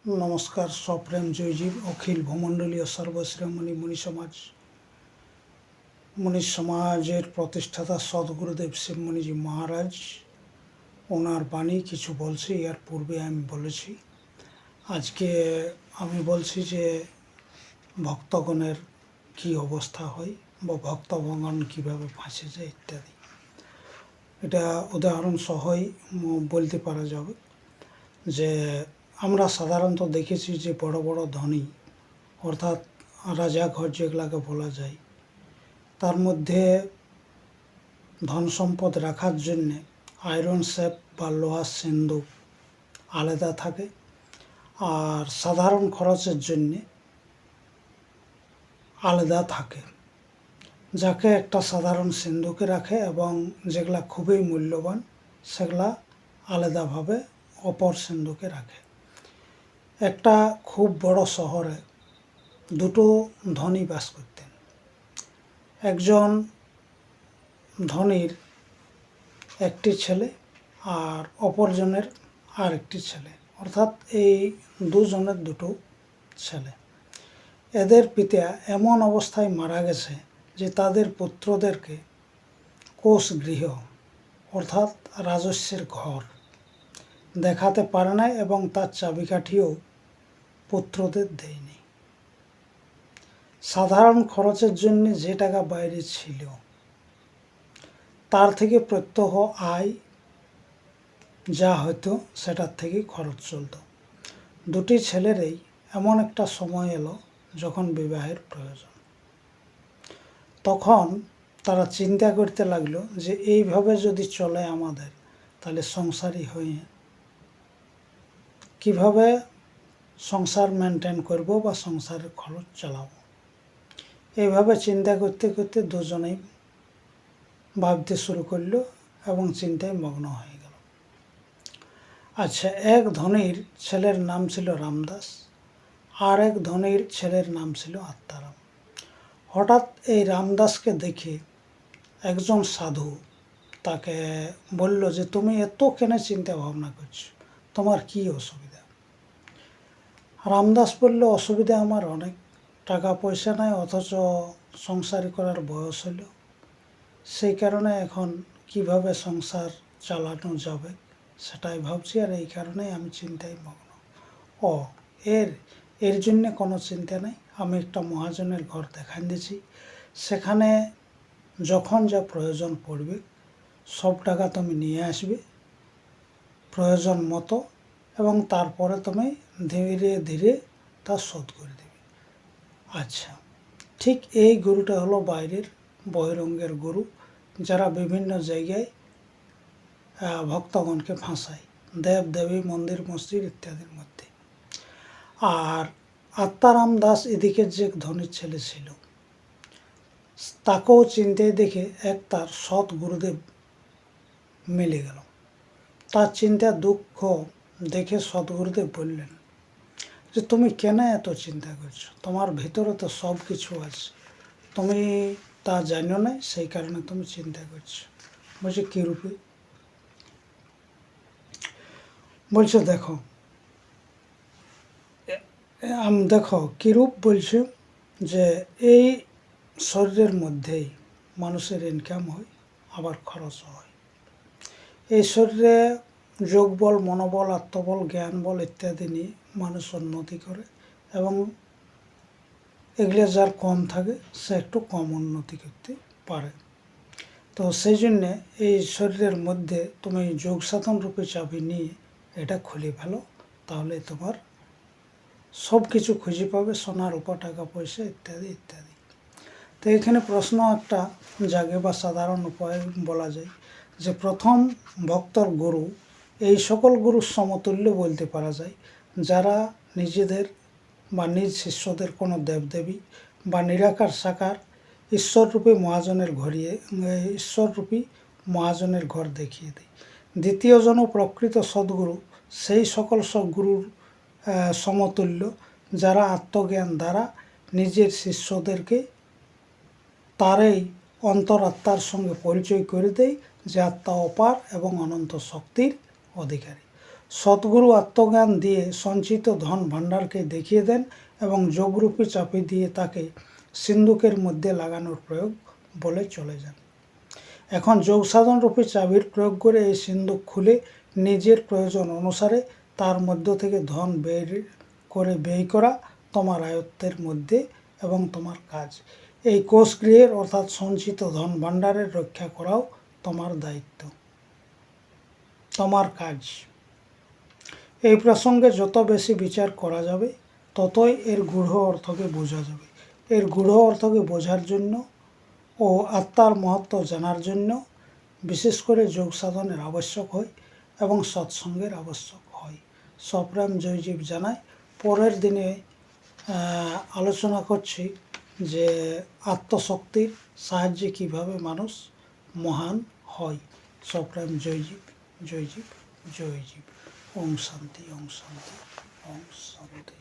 নমস্কার। সপ্রেম জয়জীব অখিল ভূমণ্ডলীয় সর্বশ্রীমণি মুনি সমাজের প্রতিষ্ঠাতা সদ্গুরুদেব শিবমণিজি মহারাজ, ওনার বাণী কিছু বলছি। এর পূর্বে আমি বলেছি। আজকে আমি বলছি যে ভক্তগণের কি অবস্থা হয় বা ভক্তগণ কীভাবে ফাঁসে যায় ইত্যাদি। এটা উদাহরণ সহই বলতে পারা যাবে যে আমরা সাধারণত দেখেছি যে বড় বড় ধনী অর্থাৎ রাজাঘর যেগুলাকে বলা যায়, তার মধ্যে ধন সম্পদ রাখার জন্যে আয়রন শেপ বা লোহার সিন্দুক আলাদা থাকে, আর সাধারণ খরচের জন্যে আলাদা থাকে, যাকে একটা সাধারণ সিন্দুকে রাখে এবং যেগুলা খুবই মূল্যবান সেগুলা আলাদাভাবে অপর সিন্দুকে রাখে। একটা খুব বড় শহরে দুটো ধনী বাস করতেন। একজন ধনীর একটি ছেলে আর অপরজনের আর একটি ছেলে, অর্থাৎ এই দুজনের দুটো ছেলে। এদের পিতা এমন অবস্থায় মারা গেছে যে তাদের পুত্রদেরকে কোষগৃহ অর্থাৎ রাজস্বের ঘর দেখাতে পারে না এবং তার চাবিকাঠিও পুত্রদের দেয়নি। সাধারণ খরচের জন্য যে টাকা বাইরে ছিল তার থেকে প্রত্যহ আয় যা হতো সেটার থেকে খরচ চলত। দুটি ছেলেরই এমন একটা সময় এলো যখন বিবাহের প্রয়োজন। তখন তারা চিন্তা করতে লাগলো যে এইভাবে যদি চলে আমাদের, তাহলে সংসারী হয়ে কিভাবে সংসার মেনটেন করব বা সংসারের খরচ চালাবো। এইভাবে চিন্তা করতে করতে দুজনেই ভাবতে শুরু করলো এবং চিন্তায় মগ্ন হয়ে গেল। আচ্ছা, এক ধনীর ছেলের নাম ছিল রামদাস, আর এক ধনীর ছেলের নাম ছিল আত্মারাম। হঠাৎ এই রামদাসকে দেখে একজন সাধু তাকে বলল যে তুমি এত কেন চিন্তা ভাবনা করছো, তোমার কি অসুবিধা? রামদাস বলল, অসুবিধা আমার অনেক, টাকা পয়সা নাই, অথচ সংসার করার বয়স হলো, সেই কারণে এখন কিভাবে সংসার চালানো যাবে সেটাই ভাবছি, আর এই কারণেই আমি চিন্তায় মগ্ন। ও এর জন্যে কোনো চিন্তা নেই, আমি একটা মহাজনের ঘর দেখান দিয়েছি, সেখানে যখন যা প্রয়োজন পড়বে সব টাকা তুমি নিয়ে আসবে প্রয়োজন মতো, এবং তারপরে তুমি ধীরে ধীরে তা শোধ করে দেবে। আচ্ছা, ঠিক এই গুরুটা হলো বাইরের বহিরঙ্গের গুরু, যারা বিভিন্ন জায়গায় ভক্তগণকে ফাঁসায়, দেব দেবী মন্দির মসজিদ ইত্যাদির মধ্যে। আর আত্মারাম দাস এদিকের যে ধনীর ছেলে ছিল, তাকেও চিন্তায় দেখে এক তার সৎ গুরুদেব মিলে গেল। তার চিন্তা দুঃখ দেখে সদ্গুরুদেব বললেন যে তুমি কেন এত চিন্তা করছো, তোমার ভিতরে তো সব কিছু আছে, তুমি তা জানো না, সেই কারণে তুমি চিন্তা করছো। বলছে কী রূপে? বলছে দেখো কীরূপ? বলছে যে এই শরীরের মধ্যেই মানুষের ইনকাম হয়, আবার খরচও হয়। এই শরীরে যোগবল, মনোবল, আত্মবল, জ্ঞান বল ইত্যাদি নিয়ে মানুষ উন্নতি করে, এবং এগুলো যার কম থাকে সে একটু কম উন্নতি করতে পারে। তো সেই জন্যে এই শরীরের মধ্যে তুমি যোগ সাধন রূপে চাবি নিয়ে এটা খুলে ফেলো, তাহলে তোমার সব কিছু খুঁজে পাবে, সোনা রূপা, টাকা পয়সা ইত্যাদি ইত্যাদি। তো এখানে প্রশ্ন একটা জাগে বা সাধারণ উপায় বলা যায় যে প্রথম ভক্তর গুরু এই সকল গুরুর সমতুল্য বলতে পারা যায়, যারা নিজেদের বা নিজ শিষ্যদের কোনো দেবদেবী বা নিরাকার সাকার ঈশ্বররূপী মহাজনের ঘর দেখিয়ে দেয়। দ্বিতীয় জন প্রকৃত সদ্গুরু সেই সকল সদ্গুরুর সমতুল্য, যারা আত্মজ্ঞান দ্বারা নিজের শিষ্যদেরকে তারই অন্তরাত্মার সঙ্গে পরিচয় করে দেয় যে আত্মা অপার এবং অনন্ত শক্তির অধিকারী। সদ্গুরু আত্মজ্ঞান দিয়ে সঞ্চিত ধন ভাণ্ডারকে দেখিয়ে দেন এবং যোগরূপী চাবি দিয়ে তাকে সিন্ধুকের মধ্যে লাগানোর প্রয়োগ বলে চলে যান। এখন যোগ সাধনরূপী চাবির প্রয়োগ করে এই সিন্ধুক খুলে নিজের প্রয়োজন অনুসারে তার মধ্য থেকে ধন বের করে ব্যয় করা তোমার আয়ত্তের মধ্যে এবং তোমার কাজ। এই কোষগৃহের অর্থাৎ সঞ্চিত ধন ভাণ্ডারের রক্ষা করাও তোমার দায়িত্ব, তোমার কাজ। এই প্রসঙ্গে যত বেশি বিচার করা যাবে ততই এর গূঢ় অর্থকে বোঝা যাবে। এর গূঢ় অর্থকে বোঝার জন্য ও আত্মার মহত্ব জানার জন্য বিশেষ করে যোগ সাধনের আবশ্যক হয় এবং সৎসঙ্গের আবশ্যক হয়। সপ্রেম জয়জীব জানায়। পরের দিনে আলোচনা করছি যে আত্মশক্তির সাহায্যে কিভাবে মানুষ মহান হয়। সপ্রেম জয়জীব জয়জীব জয়জীব। ওম শান্তি ওম শান্তি ওম শান্তি।